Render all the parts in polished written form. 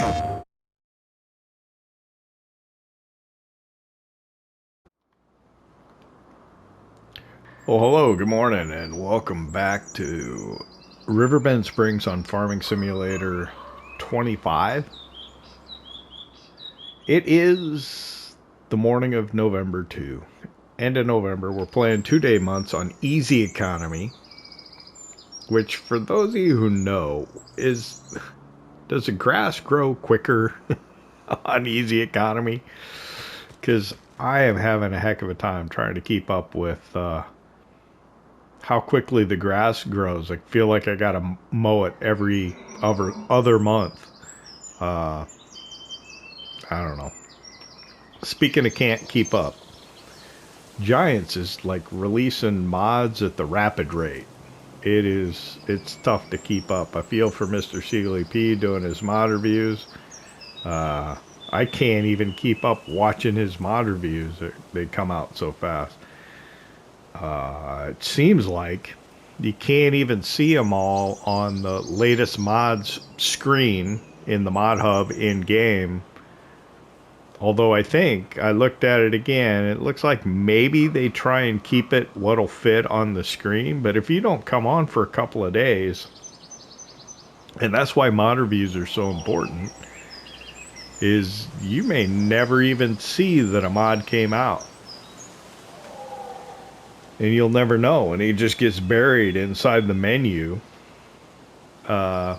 Well, hello, good morning, and welcome back to Riverbend Springs on Farming Simulator 25. It is the morning of November 2. End of November. We're playing 2-day months on easy economy, which, for those of you who know, is, does the grass grow quicker on easy economy? Because I am having a heck of a time trying to keep up with how quickly the grass grows. I feel like I gotta mow it every other month. I don't know. Speaking of can't keep up, Giants is like releasing mods at the rapid rate. It's tough to keep up. I feel for Mr. Sealy P doing his mod reviews. I can't even keep up watching his mod reviews. They come out so fast. It seems like you can't even see them all on the latest mods screen in the mod hub in game. Although I think I looked at it again, it looks like maybe they try and keep it what'll fit on the screen. But if you don't come on for a couple of days, and that's why mod reviews are so important, is you may never even see that a mod came out. And you'll never know, and he just gets buried inside the menu. Yeah,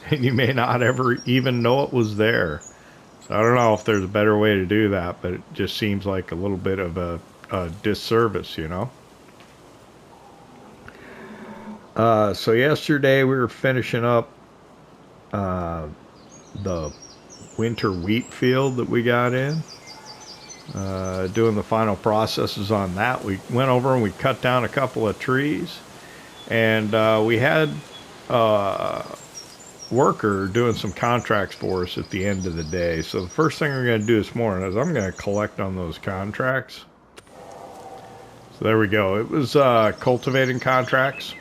and you may not ever even know it was there. So I don't know if there's a better way to do that, but it just seems like a little bit of a disservice, you know? So yesterday we were finishing up the winter wheat field that we got in. Doing the final processes on that. We went over and we cut down a couple of trees, and we had a worker doing some contracts for us at the end of the day. So the first thing we're going to do this morning is I'm going to collect on those contracts. So there we go. It was cultivating contracts,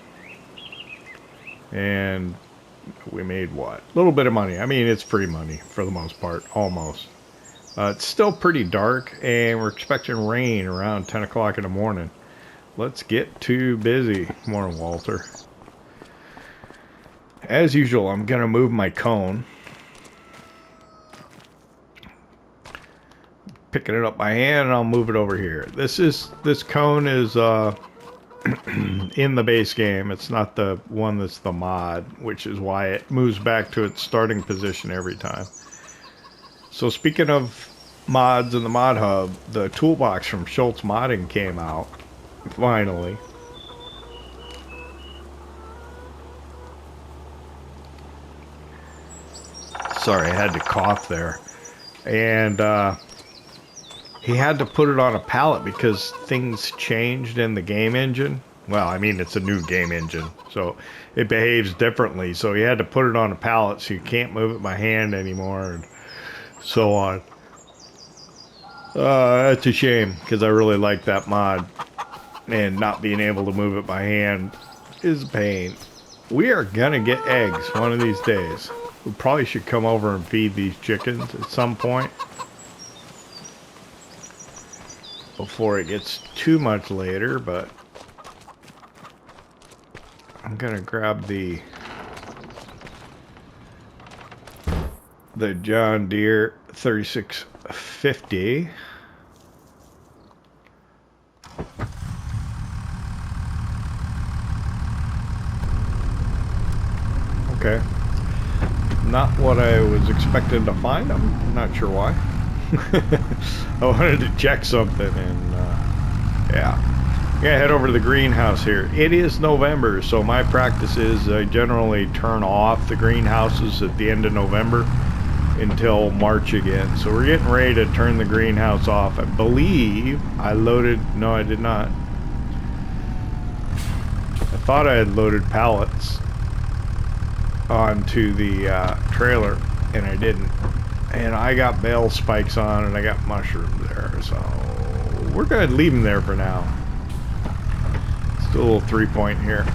and we made what? A little bit of money. I mean, it's free money for the most part, almost. It's still pretty dark, and we're expecting rain around 10 o'clock in the morning. Let's get too busy. Morning, Walter. As usual, I'm going to move my cone. Picking it up by hand, and I'll move it over here. This cone is in the base game. It's not the one that's the mod, which is why it moves back to its starting position every time. So speaking of mods in the mod hub, the toolbox from Schultz Modding came out finally. Sorry, I had to cough there. And he had to put it on a pallet because things changed in the game engine. Well, I mean, it's a new game engine, so it behaves differently. So he had to put it on a pallet so you can't move it by hand anymore, and so on. That's a shame, because I really like that mod, and not being able to move it by hand is a pain. We are gonna get eggs one of these days. We probably should come over and feed these chickens at some point before it gets too much later, but I'm gonna grab the John Deere 3650. Okay. Not what I was expecting to find. I'm not sure why. I wanted to check something, and yeah. I'm gonna head over to the greenhouse here. It is November, so my practice is I generally turn off the greenhouses at the end of November until March again. So we're getting ready to turn the greenhouse off. I believe I loaded... No, I did not. I thought I had loaded pallets onto the trailer, and I didn't. And I got bale spikes on, and I got mushrooms there, so we're going to leave them there for now. Let's do a little 3-point here.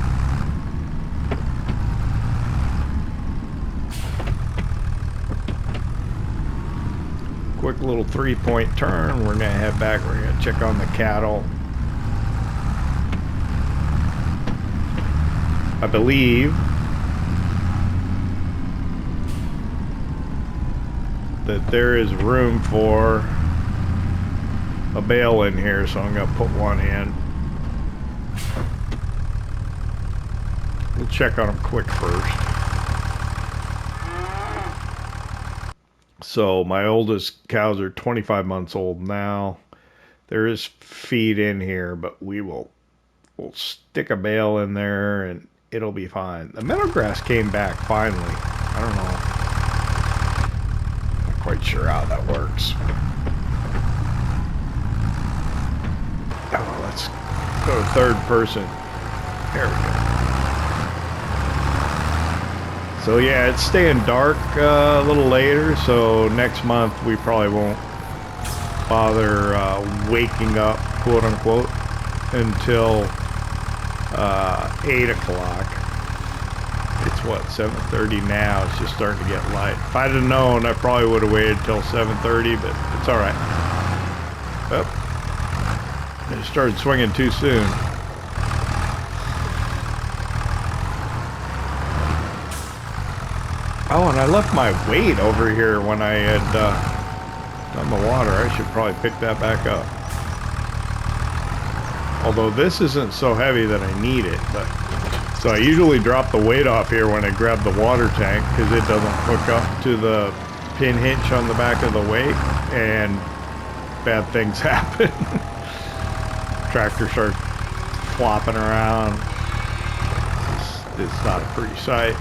quick little 3-point turn. We're gonna head back. We're gonna check on the cattle. I believe that there is room for a bale in here, so I'm gonna put one in. We'll check on them quick first. So my oldest cows are 25 months old now. There is feed in here, but we'll stick a bale in there and it'll be fine. The meadow grass came back finally. I don't know. Not quite sure how that works. Oh, let's go to third person. There we go. So yeah, it's staying dark a little later, so next month we probably won't bother waking up, quote unquote, until 8 o'clock. It's what, 7:30 now. It's just starting to get light. If I'd have known, I probably would have waited till 7:30, but it's all right. Oh, it started swinging too soon. Oh, and I left my weight over here when I had done the water. I should probably pick that back up. Although this isn't so heavy that I need it, but so I usually drop the weight off here when I grab the water tank because it doesn't hook up to the pin hitch on the back of the weight, and bad things happen. Tractor starts flopping around. It's not a pretty sight.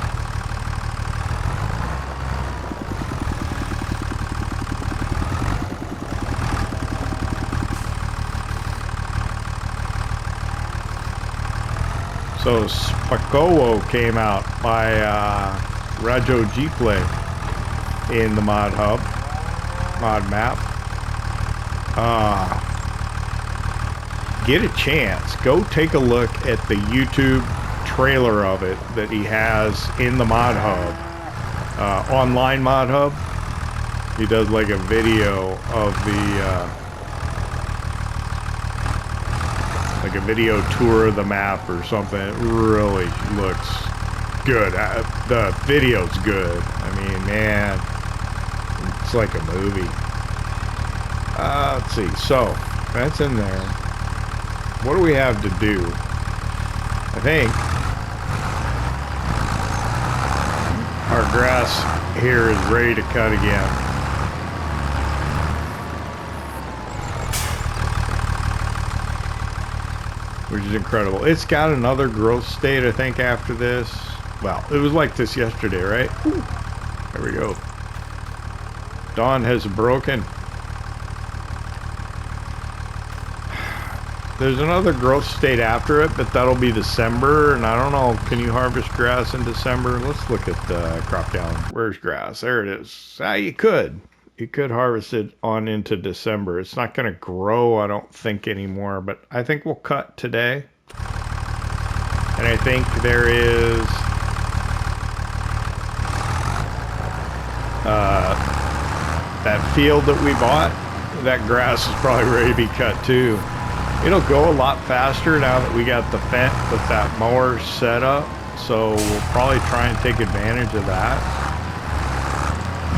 So Spakowo came out by Rajo G-Play in the mod hub, mod map. Get a chance, go take a look at the YouTube trailer of it that he has in the mod hub, online mod hub. He does like a video of the like a video tour of the map or something. It really looks good. The video's good. I mean, man, it's like a movie. Let's see. So that's in there. What do we have to do? I think our grass here is ready to cut again. Which is incredible. It's got another growth state, I think, after this. Well, it was like this yesterday, right? Ooh, there we go. Dawn has broken. There's another growth state after it, but that'll be December, and I don't know, can you harvest grass in December? Let's look at the crop down. Where's grass? There it is. You could. You could harvest it on into December. It's not going to grow, I don't think, anymore, but I think we'll cut today. And I think there is that field that we bought, that grass is probably ready to be cut too. It'll go a lot faster now that we got the fence with that mower set up, so we'll probably try and take advantage of that.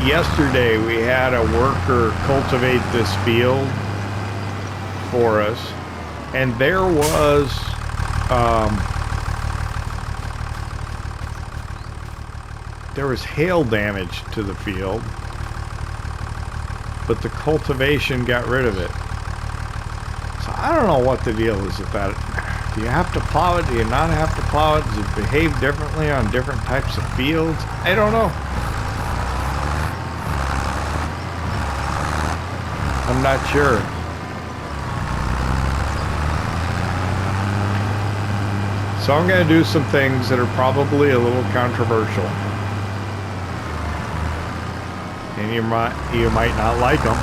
Yesterday we had a worker cultivate this field for us, and there was hail damage to the field, but the cultivation got rid of it. So I don't know what the deal is with that. Do you have to plow it? Do you not have to plow it? Does it behave differently on different types of fields? I don't know. I'm not sure. So I'm going to do some things that are probably a little controversial. And you might not like them.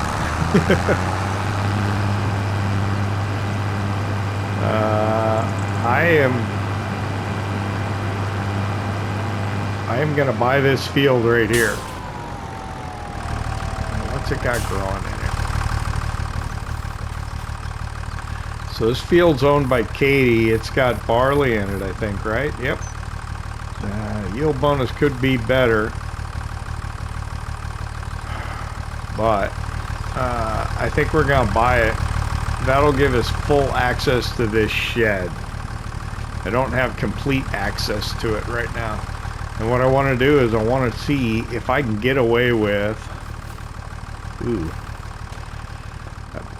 I am going to buy this field right here. What's it got growing in it? So this field's owned by Katie. It's got barley in it, I think, right? Yep. Yield bonus could be better. But I think we're going to buy it. That'll give us full access to this shed. I don't have complete access to it right now. And what I want to do is I want to see if I can get away with... Ooh.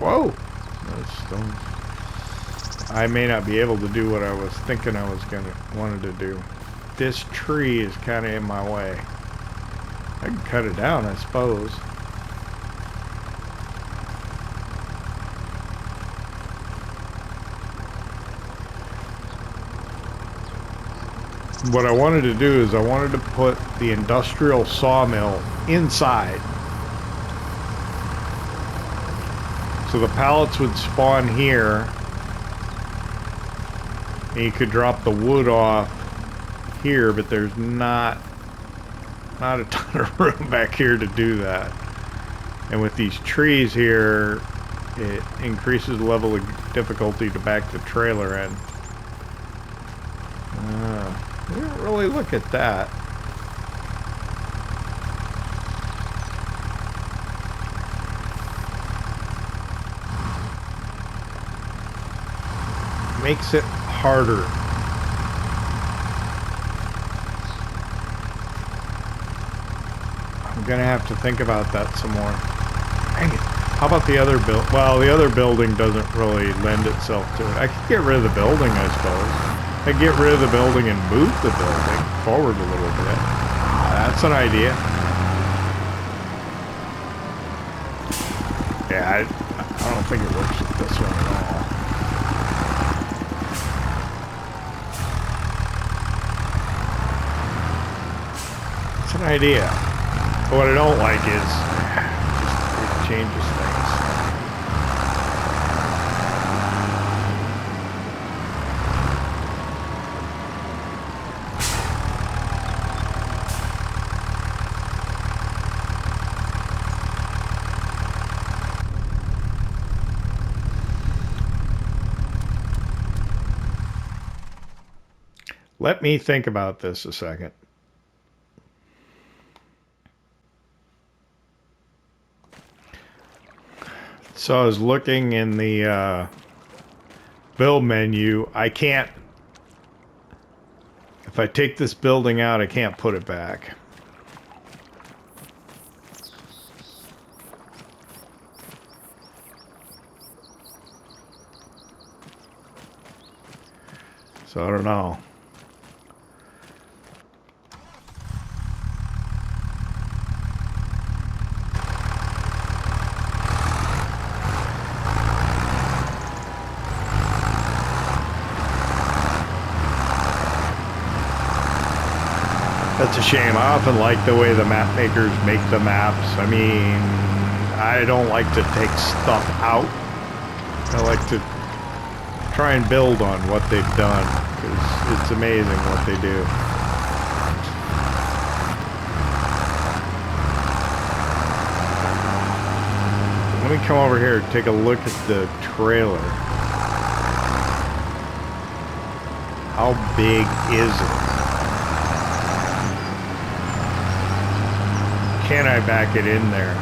Whoa! I may not be able to do what I was thinking I was wanted to do. This tree is kind of in my way. I can cut it down, I suppose. What I wanted to do is I wanted to put the industrial sawmill inside. So the pallets would spawn here. And you could drop the wood off here, but there's not a ton of room back here to do that. And with these trees here, it increases the level of difficulty to back the trailer in. We didn't really look at that. Makes it harder. I'm gonna have to think about that some more. Dang it. How about the other build? Well, the other building doesn't really lend itself to it. I could get rid of the building, I suppose. I could get rid of the building and move the building forward a little bit. That's an idea. Yeah, I don't think it works with this one at all. It's an idea. But what I don't like is it changes things. Let me think about this a second. So I was looking in the build menu. I can't, if I take this building out, I can't put it back. So I don't know. That's a shame. I often like the way the map makers make the maps. I mean, I don't like to take stuff out. I like to try and build on what they've done, because it's amazing what they do. Let me come over here and take a look at the trailer. How big is it? Can I back it in there?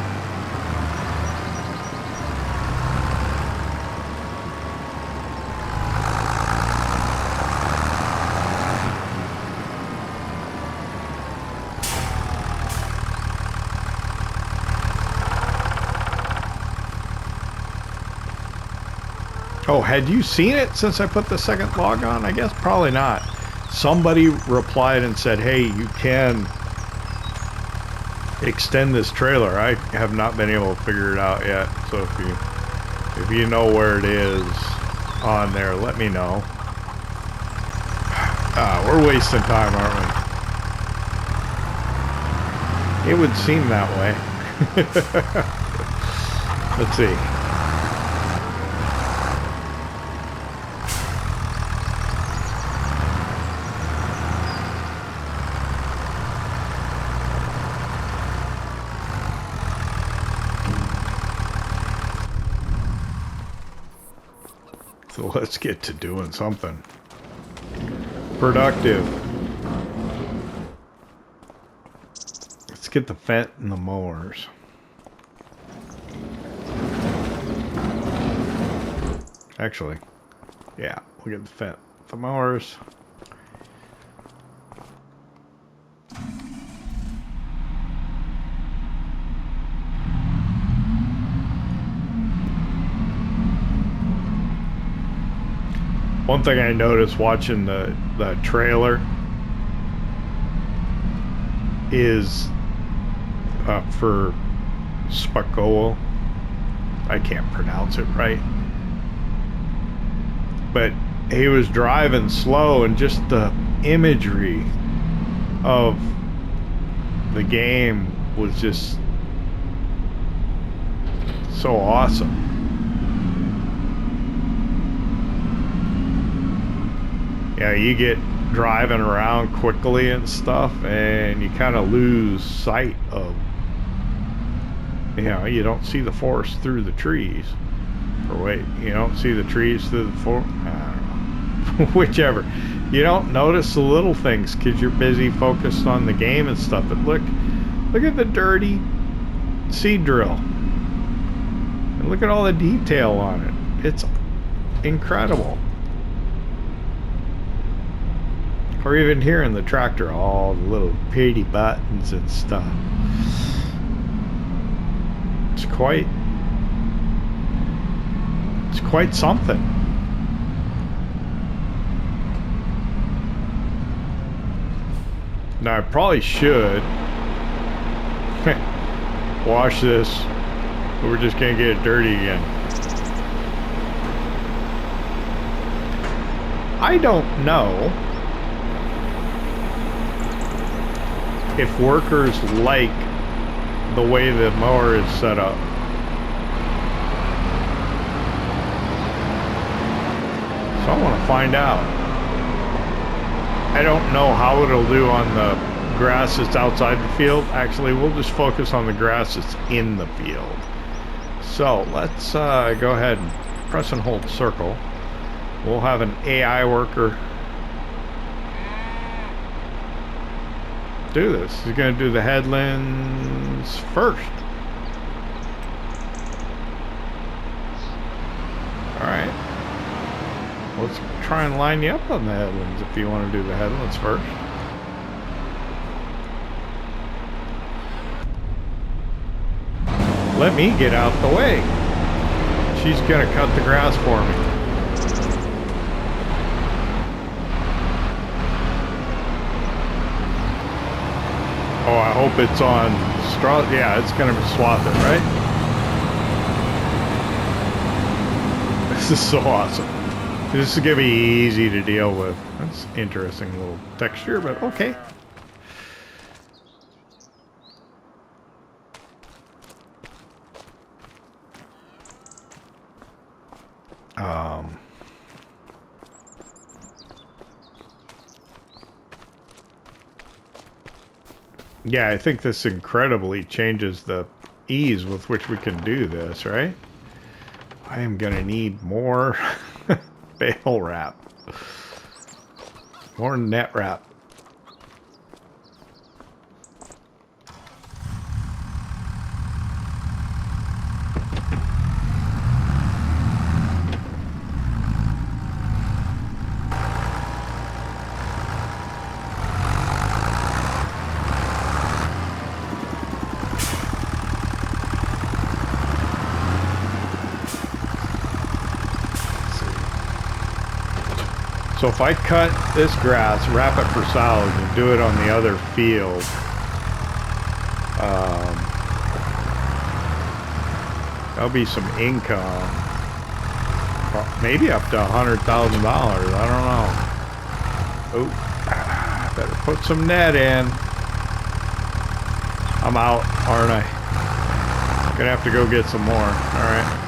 Oh, had you seen it since I put the second log on? I guess probably not. Somebody replied and said, hey, you can extend this trailer. I have not been able to figure it out yet. So if you know where it is on there, let me know. We're wasting time, aren't we? It would seem that way. Let's see. So let's get to doing something productive. Let's get the Fendt and the mowers. Actually, yeah, we'll get the Fendt. The mowers. One thing I noticed watching the trailer is for Spakoa. I can't pronounce it right. But he was driving slow, and just the imagery of the game was just so awesome. Yeah, you get driving around quickly and stuff, and you kind of lose sight of, you know, you don't see the forest through the trees. Or wait, you don't see the trees through the forest? I don't know. Whichever. You don't notice the little things because you're busy focused on the game and stuff. But look at the dirty seed drill. And look at all the detail on it. It's incredible. Or even here in the tractor, all the little pretty buttons and stuff. It's quite something. Now I probably should wash this, but we're just gonna get it dirty again. I don't know if workers like the way the mower is set up. So I want to find out. I don't know how it'll do on the grass that's outside the field. Actually, we'll just focus on the grass that's in the field. So let's go ahead and press and hold circle. We'll have an AI worker do this. He's going to do the headlands first. Alright. Let's try and line you up on the headlands if you want to do the headlands first. Let me get out the way. She's going to cut the grass for me. Oh, I hope it's on straw. Yeah, it's going to swath it, right? This is so awesome. This is going to be easy to deal with. That's interesting little texture, but okay. Yeah, I think this incredibly changes the ease with which we can do this, right? I am gonna need more bale wrap. More net wrap. So if I cut this grass, wrap it for silage, and do it on the other field, that'll be some income. Maybe up to $100,000. I don't know. Oh, better put some net in. I'm out, aren't I? Gonna have to go get some more. All right.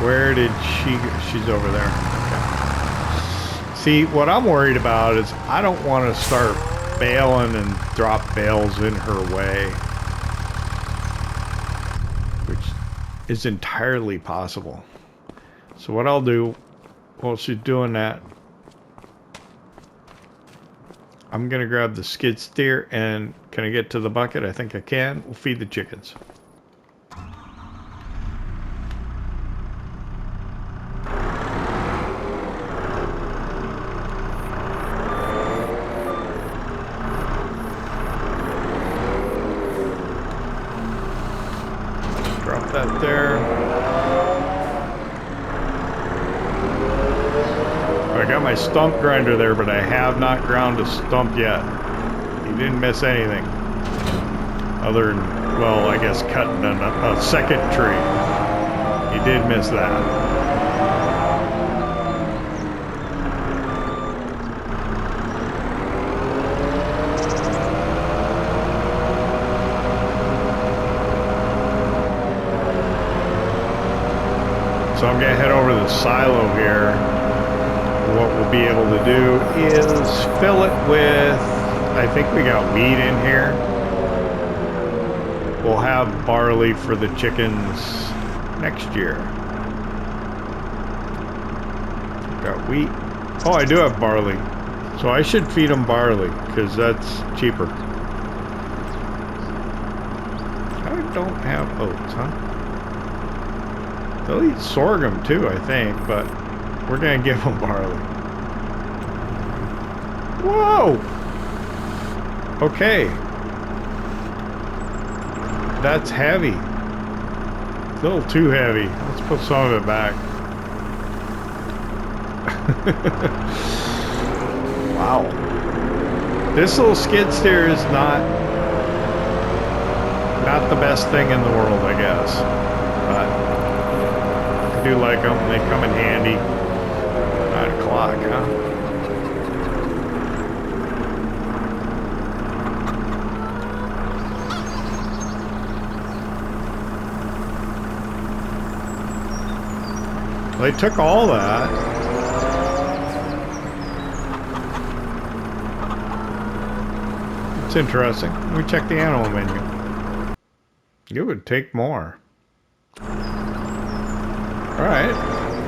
Where did she go? She's over there. Okay. See, what I'm worried about is I don't want to start baling and drop bales in her way. is entirely possible. So what I'll do while she's doing that, I'm gonna grab the skid steer and can I get to the bucket? I think I can. We'll feed the chickens. Drop that there. I got my stump grinder there, but I have not ground a stump yet. You didn't miss anything. Other than, well, I guess cutting a second tree. You did miss that. So I'm gonna head over to the silo here. What we'll be able to do is fill it with, I think we got wheat in here. We'll have barley for the chickens next year. Got wheat. Oh, I do have barley. So I should feed them barley because that's cheaper. I don't have oats, huh? They'll eat sorghum too, I think, but we're gonna give them barley. Whoa! Okay. That's heavy. A little too heavy. Let's put some of it back. Wow. This little skid steer is not the best thing in the world, I guess. But I do like them. They come in handy. 9 o'clock, huh? They took all that. It's interesting. Let me check the animal menu. It would take more. Alright.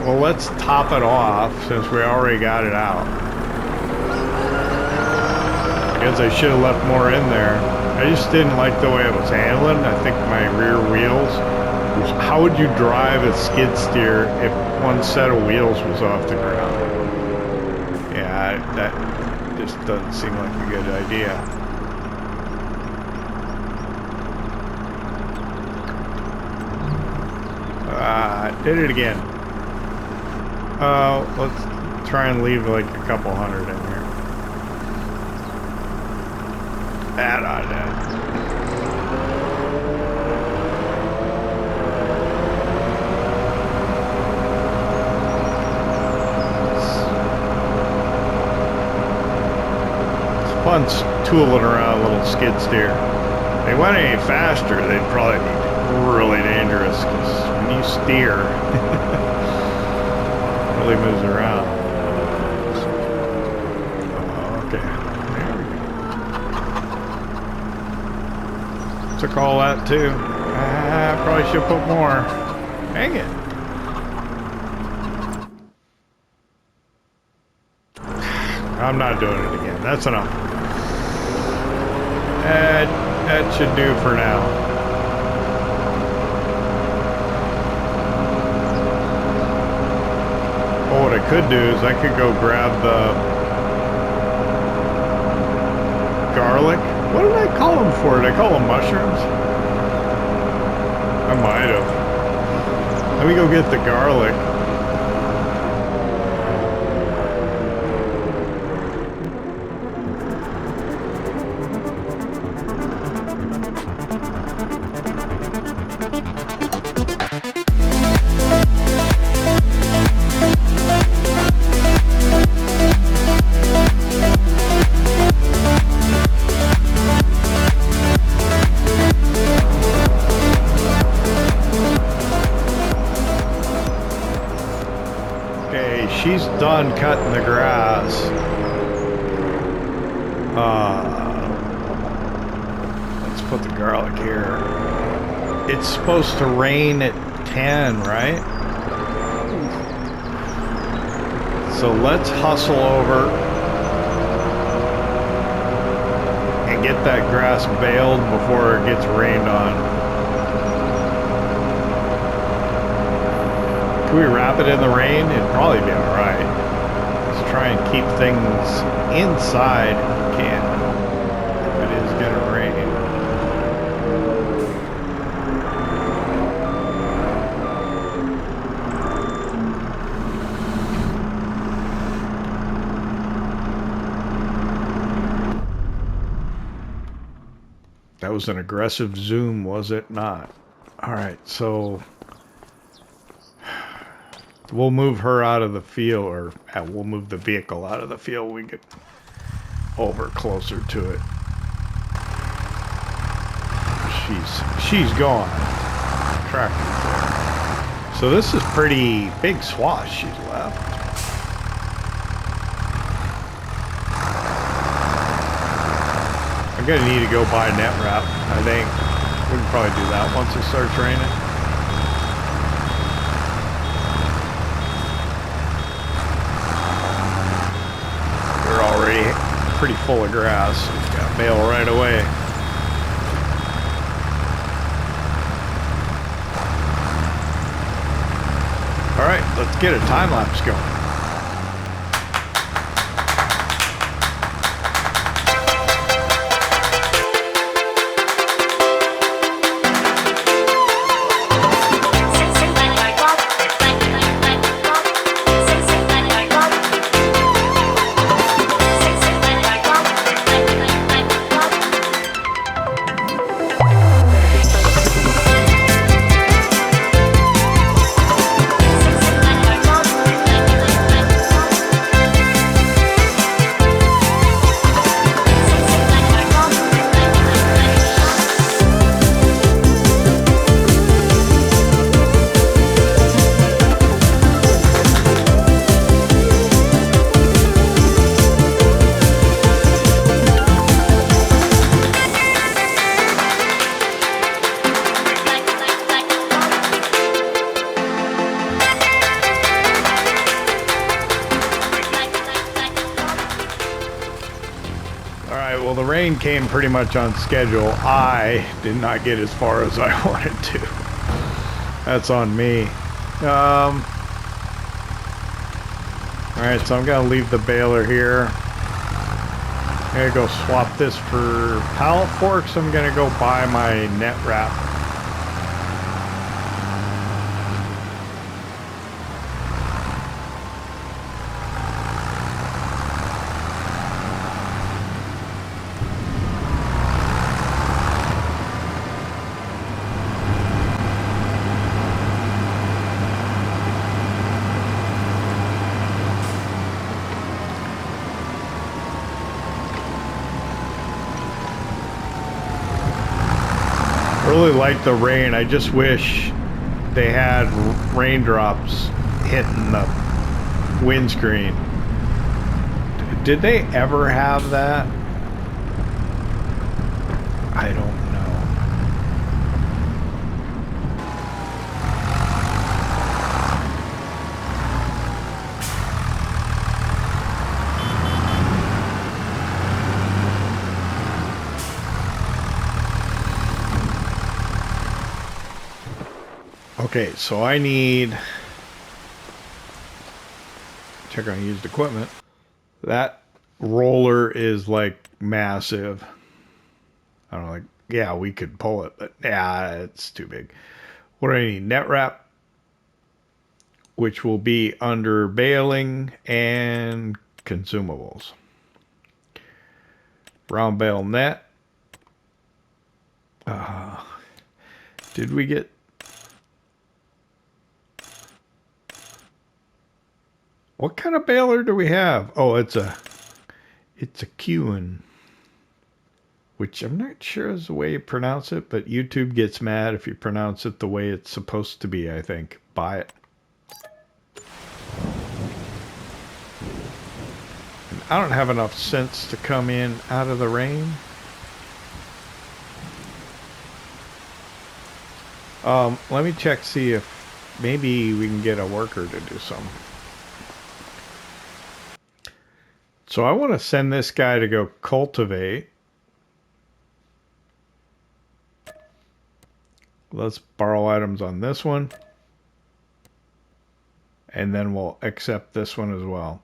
Well, let's top it off since we already got it out. I guess I should have left more in there. I just didn't like the way it was handling. I think my rear wheels. How would you drive a skid steer if one set of wheels was off the ground? Yeah, that just doesn't seem like a good idea. Did it again. Let's try and leave like a couple hundred in here. That on that. Fun tooling around a little skid steer. If they went any faster, they'd probably be really dangerous because when you steer, it really moves around. Okay, there we go. Took all that too. I probably should put more. Dang it. I'm not doing it again. That's enough. That should do for now. Well, what I could do is I could go grab the garlic. What did I call them for? Did I call them mushrooms? I might have. Let me go get the garlic. She's done cutting the grass. Let's put the garlic here. It's supposed to rain at can, right? So let's hustle over and get that grass baled before it gets rained on. Can we wrap it in the rain? It'd probably be alright. Let's try and keep things inside if we can. If it is gonna rain. That was an aggressive zoom, was it not? Alright, so we'll move her out of the field, or we'll move the vehicle out of the field when we get over closer to it. She's gone. Tractor's there. So this is pretty big swath she's left. I'm gonna need to go buy net wrap. I think we can probably do that once it starts raining. We're already pretty full of grass. We've got bale right away. All right, let's get a time lapse going. Well, the rain came pretty much on schedule. I did not get as far as I wanted to. That's on me. Alright, so I'm gonna leave the baler here. I'm gonna go swap this for pallet forks. I'm gonna go buy my net wrap. Really like the rain. I just wish they had raindrops hitting the windscreen. Did they ever have that? I don't know. Okay, so I need check on used equipment. That roller is like massive. I don't know, like, yeah, we could pull it, but yeah, it's too big. What do I need? Net wrap, which will be under baling and consumables. Round bale net. Did we get... What kind of baler do we have? Oh, it's a Qn, which I'm not sure is the way you pronounce it, but YouTube gets mad if you pronounce it the way it's supposed to be, I think. Buy it. And I don't have enough sense to come in out of the rain. Let me check, see if maybe we can get a worker to do something. So I want to send this guy to go cultivate. Let's borrow items on this one. And then we'll accept this one as well.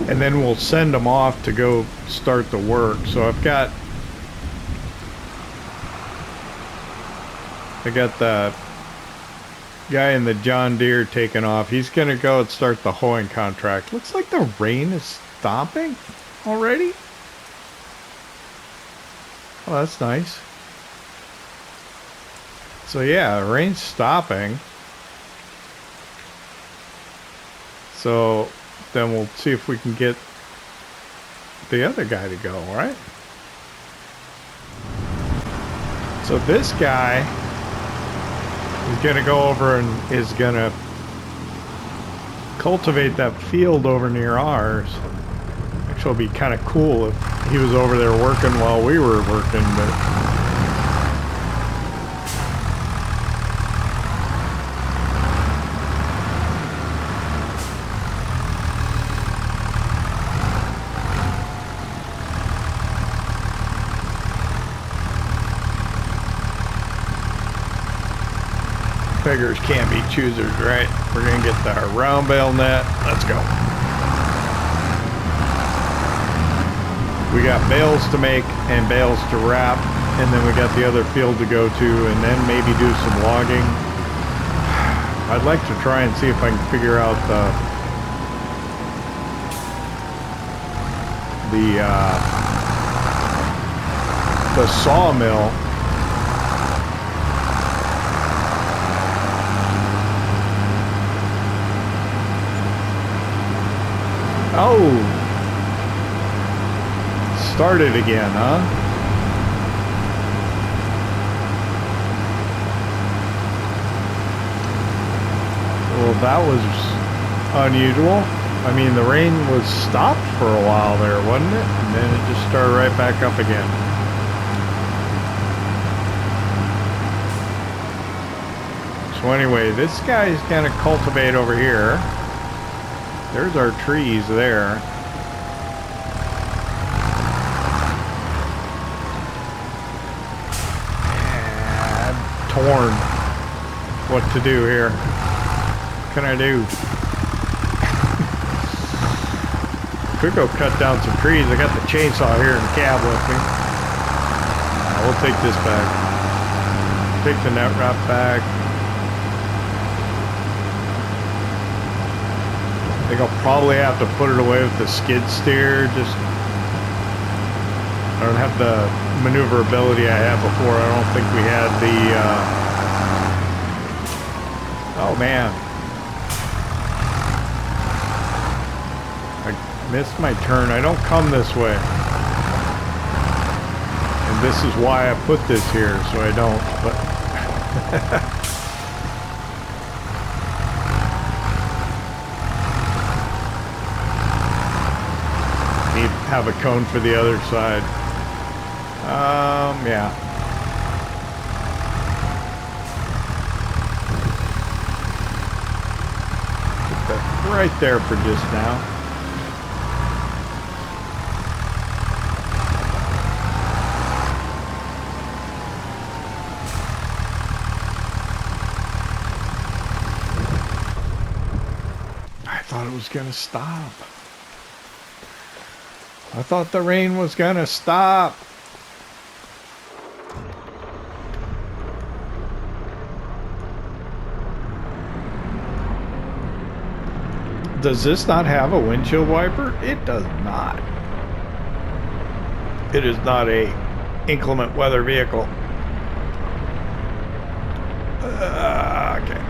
And then we'll send them off to go start the work. So I got the guy in the John Deere taking off. He's going to go and start the hoeing contract. Looks like the rain is stopping already. Oh, that's nice. So yeah, the rain's stopping. So then we'll see if we can get the other guy to go, all right? So this guy is going to go over and is going to cultivate that field over near ours. Actually, it'll be kind of cool if he was over there working while we were working, but... Beggars can't be choosers, right? We're gonna get our round bale net. Let's go. We got bales to make and bales to wrap, and then we got the other field to go to, and then maybe do some logging. I'd like to try and see if I can figure out the sawmill. Oh, started again, huh? Well, that was unusual. I mean, the rain was stopped for a while there, wasn't it? And then it just started right back up again. So anyway, this guy's gonna cultivate over here. There's our trees there. I'm torn what to do here. What can I do? Could go cut down some trees. I got the chainsaw here in the cab with me. We'll take this back. Take the net wrap back. I think I'll probably have to put it away with the skid steer. Just, I don't have the maneuverability I had before. I don't think we had the, oh man. I missed my turn. I don't come this way. And this is why I put this here, so I don't, but... have a cone for the other side. Yeah. Put that right there for just now. I thought it was gonna stop. I thought the rain was gonna stop. Does this not have a windshield wiper? It does not. It is not a inclement weather vehicle. Okay.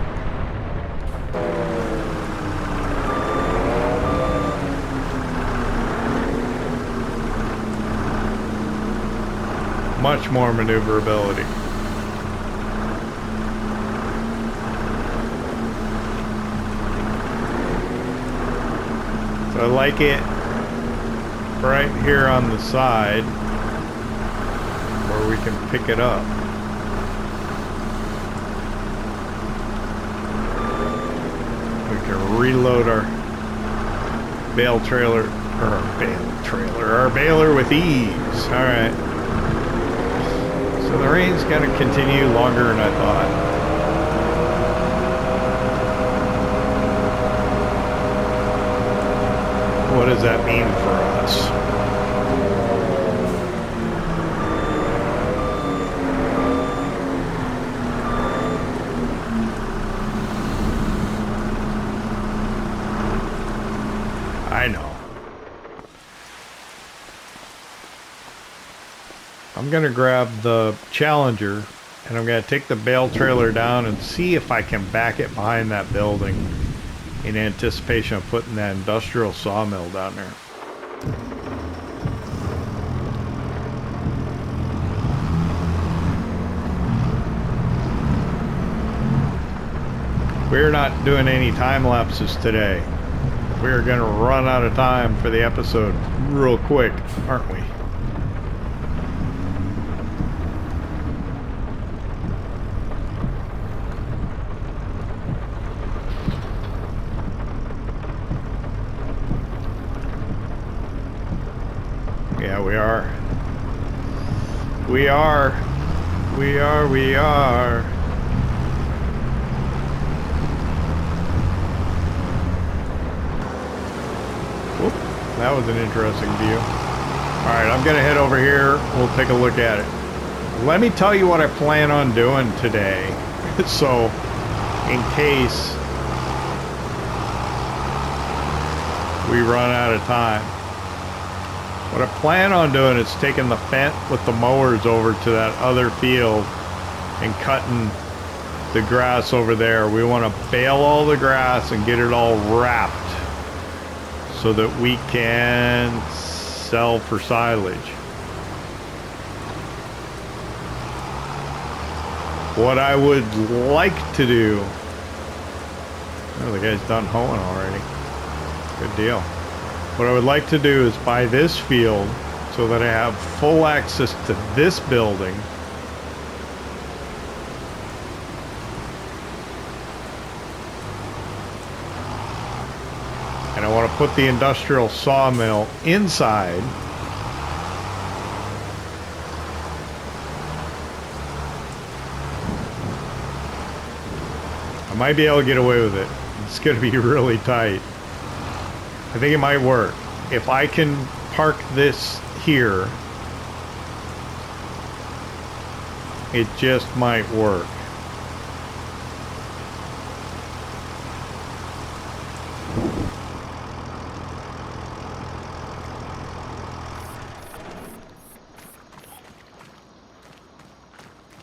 Much more maneuverability. So I like it right here on the side where we can pick it up. can reload our bale trailer, or our baler with ease. Alright. So the rain's gonna continue longer than I thought. What does that mean for us? I know. I'm gonna grab the Challenger and I'm gonna take the bale trailer down and see if I can back it behind that building in anticipation of putting that industrial sawmill down there. We're not doing any time lapses today. We're gonna run out of time for the episode real quick, aren't we? Yeah, we are. We are. We are. We are. Whoop. That was an interesting view. Alright, I'm going to head over here. We'll take a look at it. Let me tell you what I plan on doing today. So, in case we run out of time. What I plan on doing is taking the Fent with the mowers over to that other field and cutting the grass over there. We want to bale all the grass and get it all wrapped so that we can sell for silage. What I would like to do... Oh, the guy's done hoeing already. Good deal. What I would like to do is buy this field so that I have full access to this building. And I want to put the industrial sawmill inside. I might be able to get away with it. It's going to be really tight. I think it might work. If I can park this here, it just might work.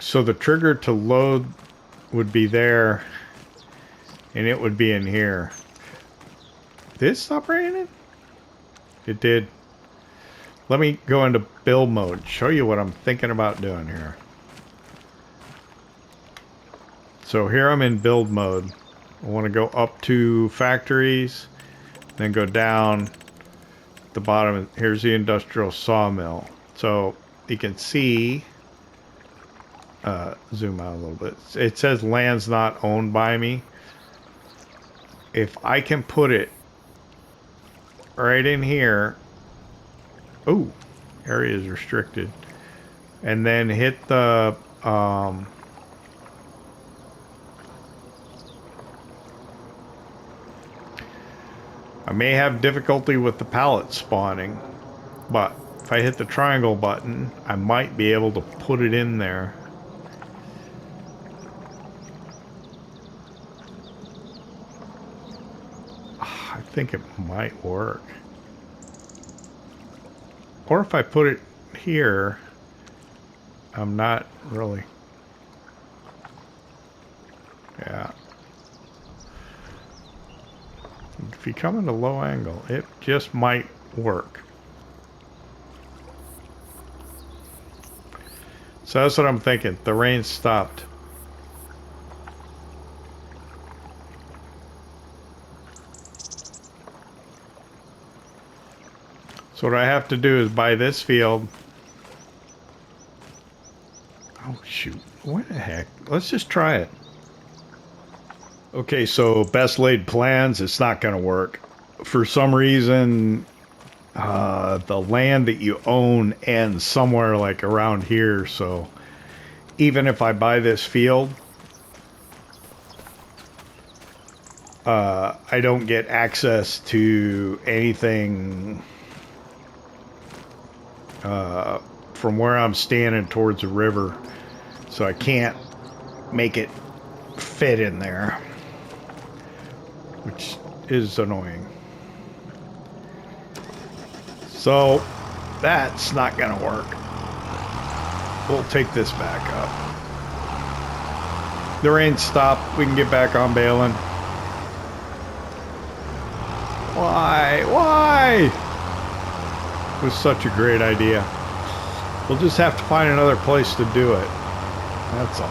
So the trigger to load would be there, and it would be in here. Did it stop raining? It did. Let me go into build mode, show you what I'm thinking about doing here. So here I'm in build mode. I want to go up to factories, then go down at the bottom. Here's the industrial sawmill. So you can see, zoom out a little bit. It says land's not owned by me. If I can put it right in here. Oh, area is restricted. And then hit the I may have difficulty with the pallet spawning, but if I hit the triangle button, I might be able to put it in there. I think it might work. Or if I put it here, I'm not really. Yeah. If you come in a low angle, it just might work. So that's what I'm thinking. The rain stopped. So what I have to do is buy this field. Oh shoot, what the heck? Let's just try it. Okay, so best laid plans, it's not going to work. For some reason, the land that you own ends somewhere like around here, so even if I buy this field, I don't get access to anything from where I'm standing towards the river, so I can't make it fit in there, which is annoying. So that's not gonna work. We'll take this back up. The rain stopped. We can get back on baling. Why? It was such a great idea. We'll just have to find another place to do it. That's all.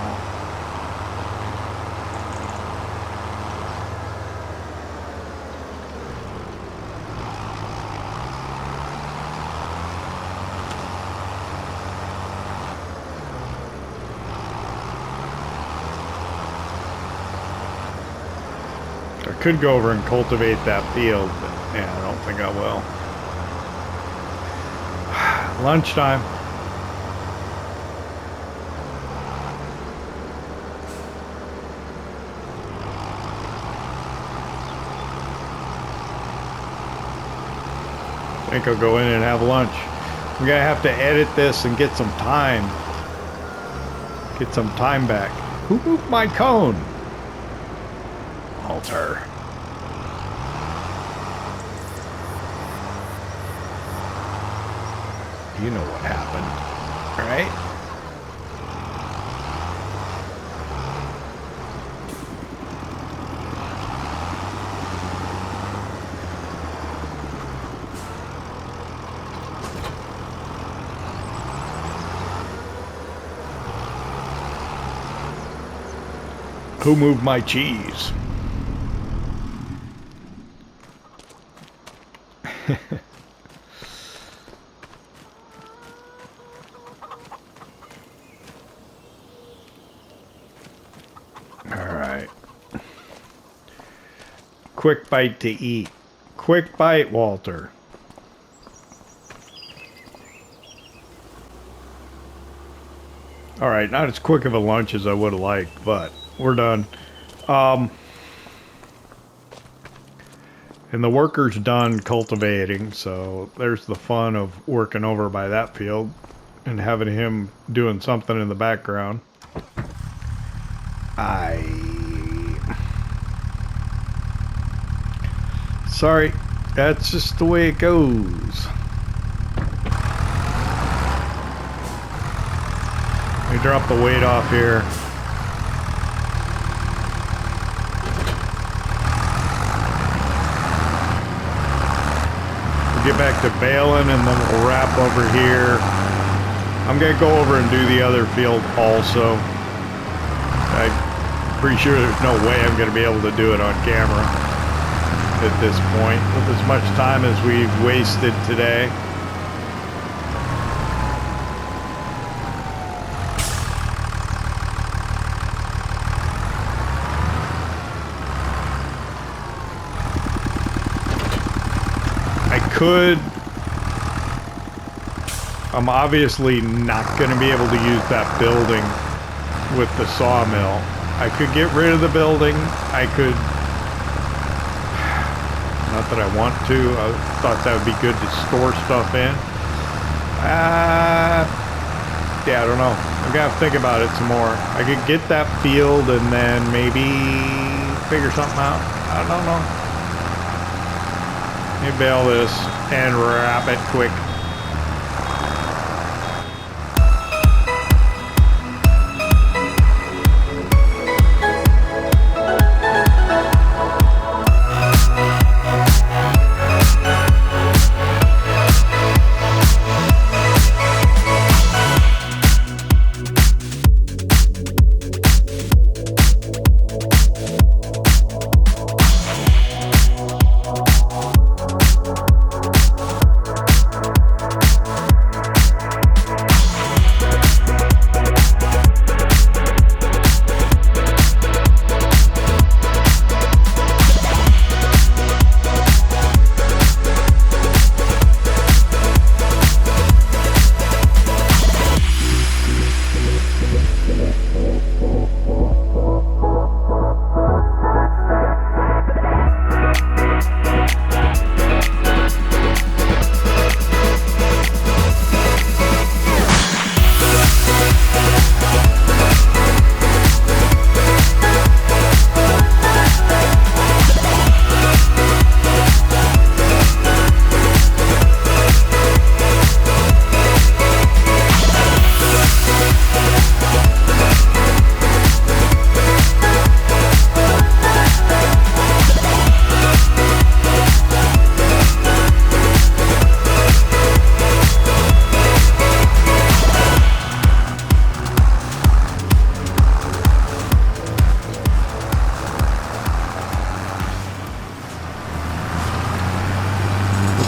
I could go over and cultivate that field, but yeah, I don't think I will. Lunchtime. I think I'll go in and have lunch. I'm gonna have to edit this and get some time. Get some time back. Who moved my cone? Alter. You know what happened, right? Who moved my cheese? Alright. Quick bite to eat. Quick bite, Walter. Alright, not as quick of a lunch as I would have liked, but we're done. And the worker's done cultivating, so there's the fun of working over by that field and having him doing something in the background. Sorry, that's just the way it goes. Let me drop the weight off here. Get back to baling and then we'll wrap over here. I'm gonna go over and do the other field also. I'm pretty sure there's no way I'm gonna be able to do it on camera at this point with as much time as we've wasted today. I'm obviously not going to be able to use that building with the sawmill. I could get rid of the building. I could, not that I want to. I thought that would be good to store stuff in. Yeah, I don't know. I'm going to have to think about it some more. I could get that field and then maybe figure something out. I don't know. Let me bale this and wrap it quick.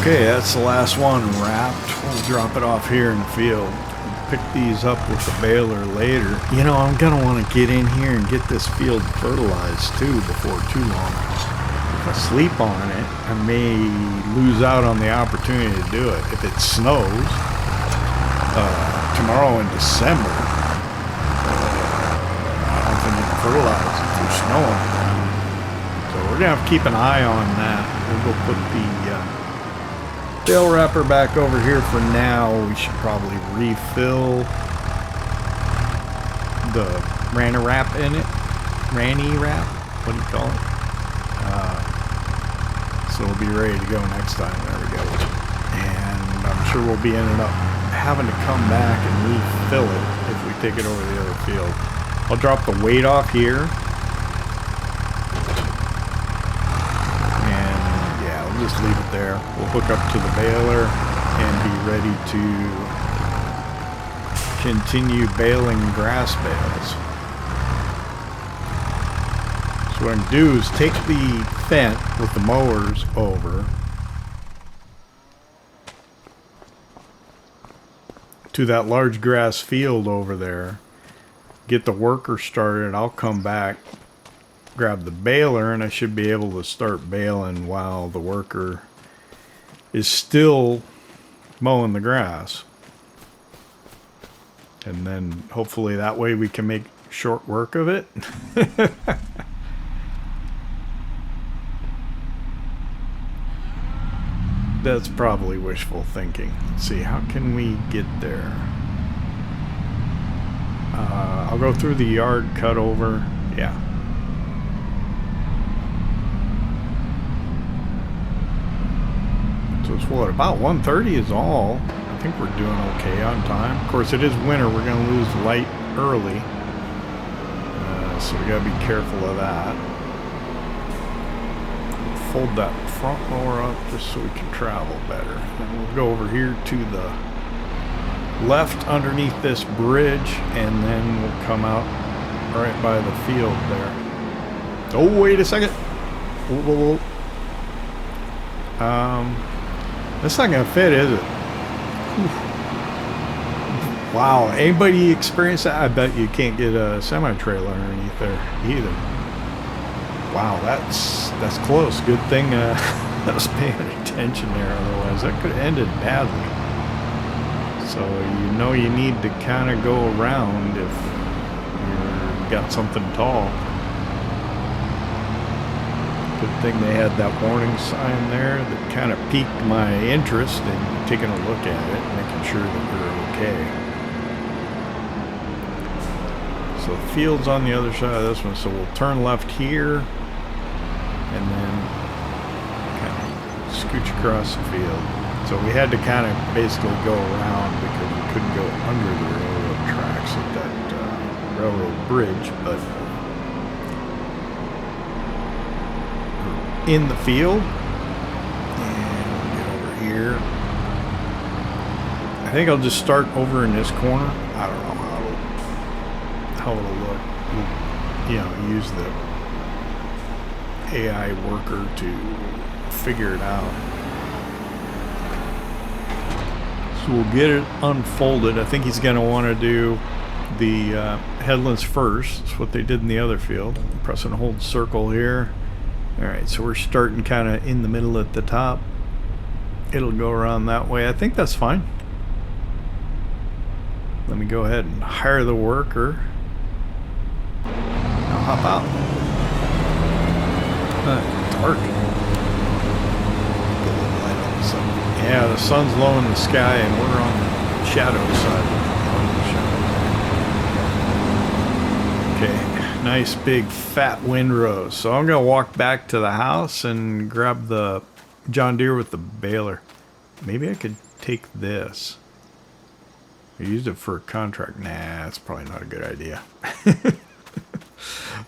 Okay, that's the last one wrapped. We'll drop it off here in the field. Pick these up with the baler later. You know, I'm gonna want to get in here and get this field fertilized too before too long. If I sleep on it, I may lose out on the opportunity to do it. If it snows tomorrow in December, I don't think you can fertilize if there's snow on the ground. So we're gonna have to keep an eye on that. We'll go put the bale wrapper back over here for now. We should probably refill the Ranny wrap in it. Ranny wrap? What do you call it? So we'll be ready to go next time. There we go. And I'm sure we'll be ending up having to come back and refill it if we take it over the other field. I'll drop the weight off here. Just leave it there. We'll hook up to the baler and be ready to continue baling grass bales. So what I'm going to do is take the fence with the mowers over to that large grass field over there, get the worker started. I'll come back, grab the baler, and I should be able to start baling while the worker is still mowing the grass. And then hopefully that way we can make short work of it. That's probably wishful thinking. Let's see, how can we get there? I'll go through the yard, cut over. Yeah. So it's what, about 1:30 is all. I think we're doing okay on time. Of course, it is winter. We're going to lose light early. So we got to be careful of that. Fold that front mower up just so we can travel better. And we'll go over here to the left underneath this bridge, and then we'll come out right by the field there. Oh, wait a second. Whoa. That's not gonna fit, is it? Wow, anybody experience that? I bet you can't get a semi-trailer underneath there either. Wow, that's close. Good thing I was paying attention there, otherwise that could have ended badly. So you know you need to kind of go around if you've got something tall. Good thing they had that warning sign there that kind of piqued my interest in taking a look at it, making sure that we're okay. So the field's on the other side of this one, so we'll turn left here and then kind of scooch across the field. So we had to kind of basically go around because we couldn't go under the railroad tracks at that railroad bridge, but we're in the field. And we'll get over here. I think I'll just start over in this corner. I don't know how it'll look. We'll, you know, use the AI worker to figure it out. So we'll get it unfolded. I think he's going to want to do the headlands first. That's what they did in the other field. Press and hold circle here. Alright, so we're starting kind of in the middle at the top. It'll go around that way. I think that's fine. Let me go ahead and hire the worker. Now hop out. Dark. Yeah, the sun's low in the sky and we're on the shadow side. Okay, nice big fat windrows. So I'm gonna walk back to the house and grab the John Deere with the baler. Maybe I could take this. I used it for a contract. Nah, that's probably not a good idea.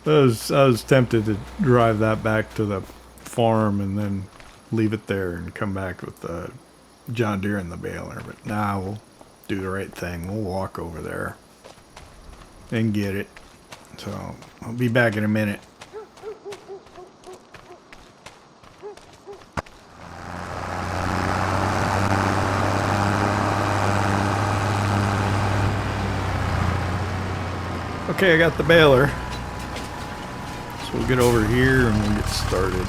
I was tempted to drive that back to the farm and then leave it there and come back with the John Deere and the baler, but nah, we'll do the right thing. We'll walk over there and get it. So I'll be back in a minute. Okay, I got the baler. So we'll get over here and we'll get started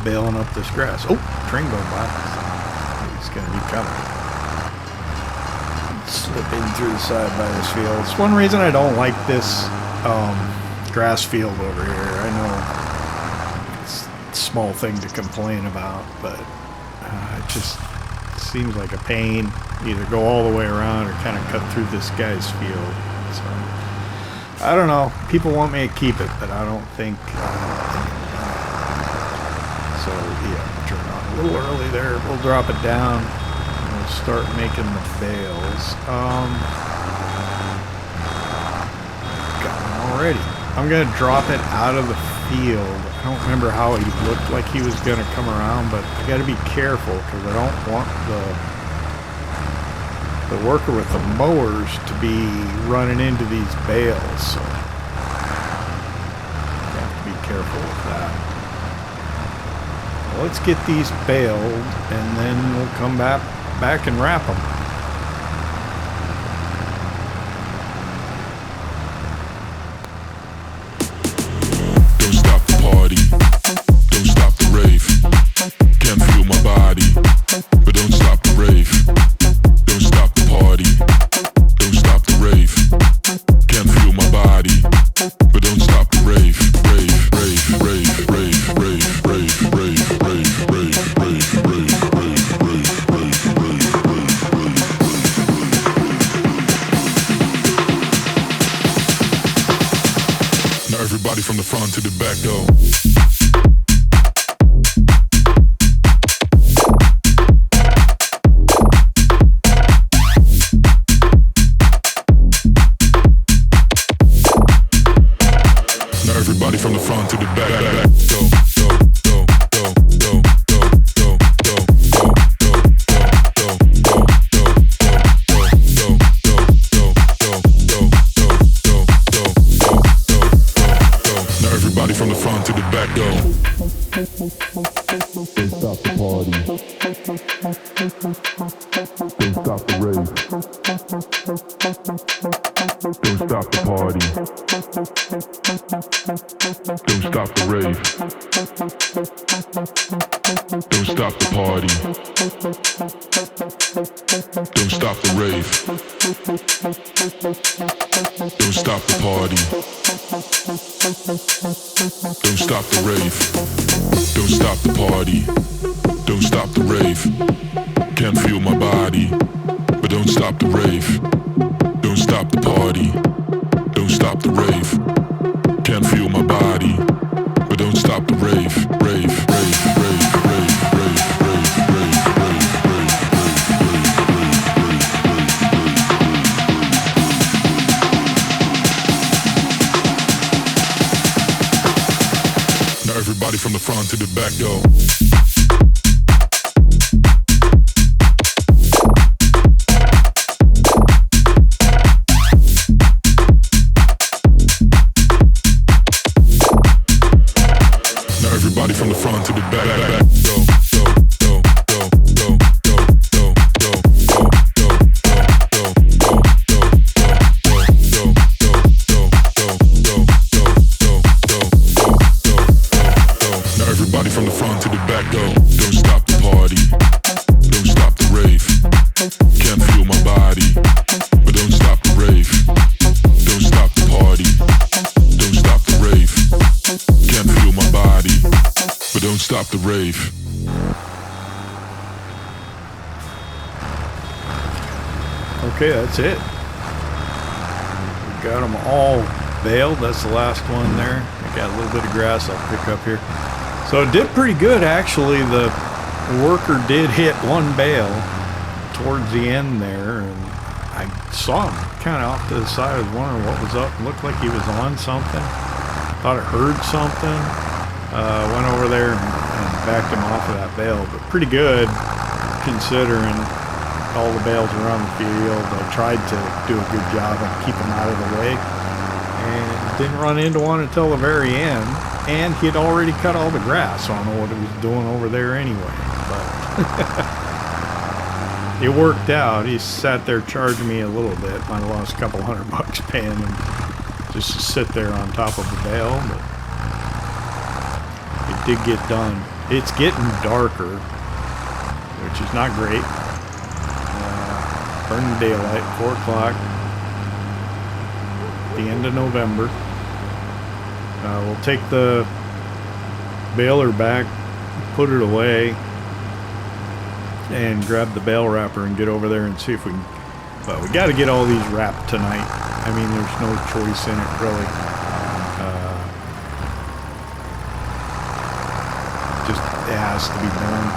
baling up this grass. Oh, train going by. It's gonna be coming. Slip in through the side by this field. It's one reason I don't like this grass field over here. I know it's a small thing to complain about, but it just seems like a pain. Either go all the way around or kind of cut through this guy's field. So I don't know. People want me to keep it, but I don't think. So yeah, turn on a little early there. We'll drop it down. And we'll start making the bales. Got one already. I'm gonna drop it out of the field. I don't remember how he looked like he was gonna come around, but I gotta be careful because I don't want the worker with the mowers to be running into these bales. So you have to be careful with that. Well, let's get these baled and then we'll come back and wrap them. Don't stop the party, don't stop the rave. Can't feel my body, but don't stop the rave. Don't stop the party, don't stop the rave. Can't feel my body, but don't stop the rave. Rave, rave, rave, rave, rave, rave, rave, rave, rave, rave, rave, rave, rave, rave, rave, rave. Now everybody from the front to the back go. Everybody from the front to the back, go, go, go, go, go, go, go, go, go, go, go, go, now everybody from the front to the back, go. Don't stop the party. Don't stop the rave. Don't stop the party. Don't stop the rave. Don't stop the party. Don't stop the rave. Don't stop the party. Don't stop the rave. Don't stop the party. Don't stop the rave. Can't feel my body, but don't stop the rave. Don't stop the party. Don't stop the rave. Can't feel my body, but don't stop the rave. Rave, rave, rave, rave, rave, rave, rave, rave, rave, rave. Now everybody from the front to the back go. Everybody from the front to the back, go, go, go, go, go, go, go, go, go, go, go, go, go, now everybody from the front to the back, go. Don't stop the party, don't stop the rave. Can't feel my body, but don't stop the rave. Don't stop the party, don't stop the rave. Can't feel my body, but don't stop the rave. Okay, that's it. We got them all baled. That's the last one there. I got a little bit of grass I'll pick up here. So it did pretty good, actually. The worker did hit one bale towards the end there, and I saw him kind of off to the side. I was wondering what was up. It looked like he was on something. Thought I heard something. Went over there and backed him off of that bale, but pretty good considering all the bales around the field. I tried to do a good job and keep them out of the way, and didn't run into one until the very end. And he had already cut all the grass, so I don't know what he was doing over there anyway. But it worked out. He sat there charging me a little bit. I lost a couple $100 paying him just to sit there on top of the bale, but it did get done. It's getting darker, which is not great. Burning daylight, 4 o'clock, the end of November. We'll take the baler back, put it away, and grab the bale wrapper and get over there and see if we can. But we got to get all these wrapped tonight. I mean, there's no choice in it, really. Just it has to be done.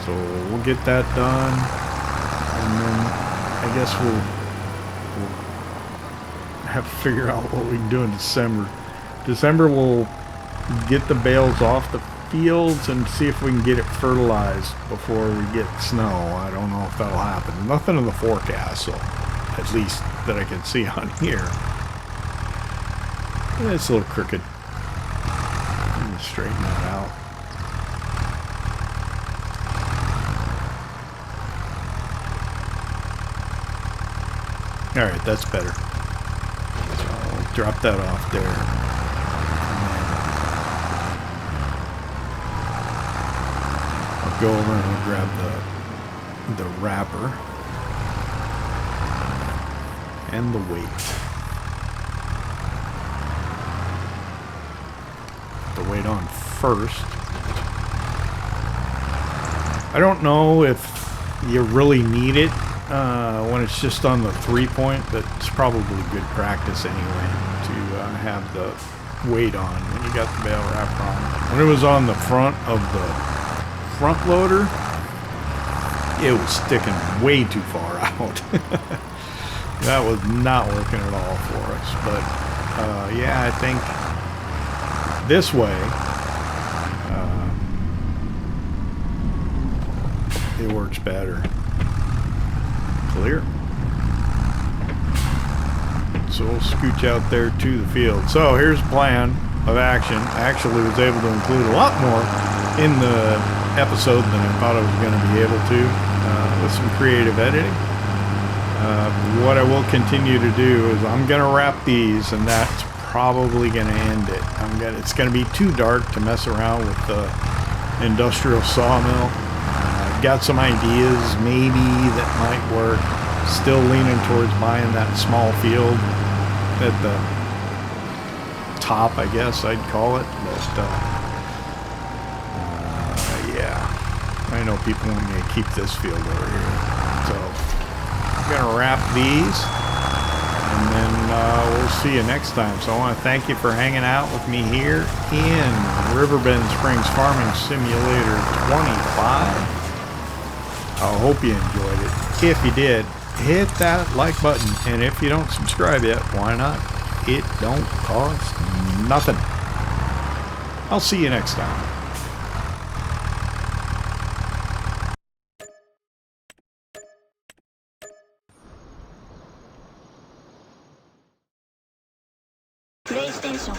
So we'll get that done, and then I guess we'll have to figure out what we can do in December. December we'll get the bales off the fields and see if we can get it fertilized before we get snow. I don't know if that'll happen. Nothing in the forecast, so at least that I can see on here. It's a little crooked. I'm gonna straighten that out. Alright, that's better. So I'll drop that off there. I'll go over and I'll grab the wrapper and the weight. The weight on first. I don't know if you really need it when it's just on the 3-point, but it's probably good practice anyway to have the weight on when you got the bale wrapper on. When it was on the front of the front loader, it was sticking way too far out. That was not working at all for us, but yeah, I think this way it works better. Clear. So we'll scooch out there to the field. So here's the plan of action. I actually was able to include a lot more in the episode than I thought I was going to be able to, with some creative editing. What I will continue to do is I'm going to wrap these, and that's probably going to end it. It's going to be too dark to mess around with the industrial sawmill. Got some ideas maybe that might work. Still leaning towards buying that small field at the top, I guess I'd call it. But yeah, I know people want me to keep this field over here. So I'm gonna wrap these, and then we'll see you next time. So I want to thank you for hanging out with me here in Riverbend Springs Farming Simulator 25. I hope you enjoyed it. If you did, hit that like button. And if you don't subscribe yet, why not? It don't cost nothing. I'll see you next time. PlayStation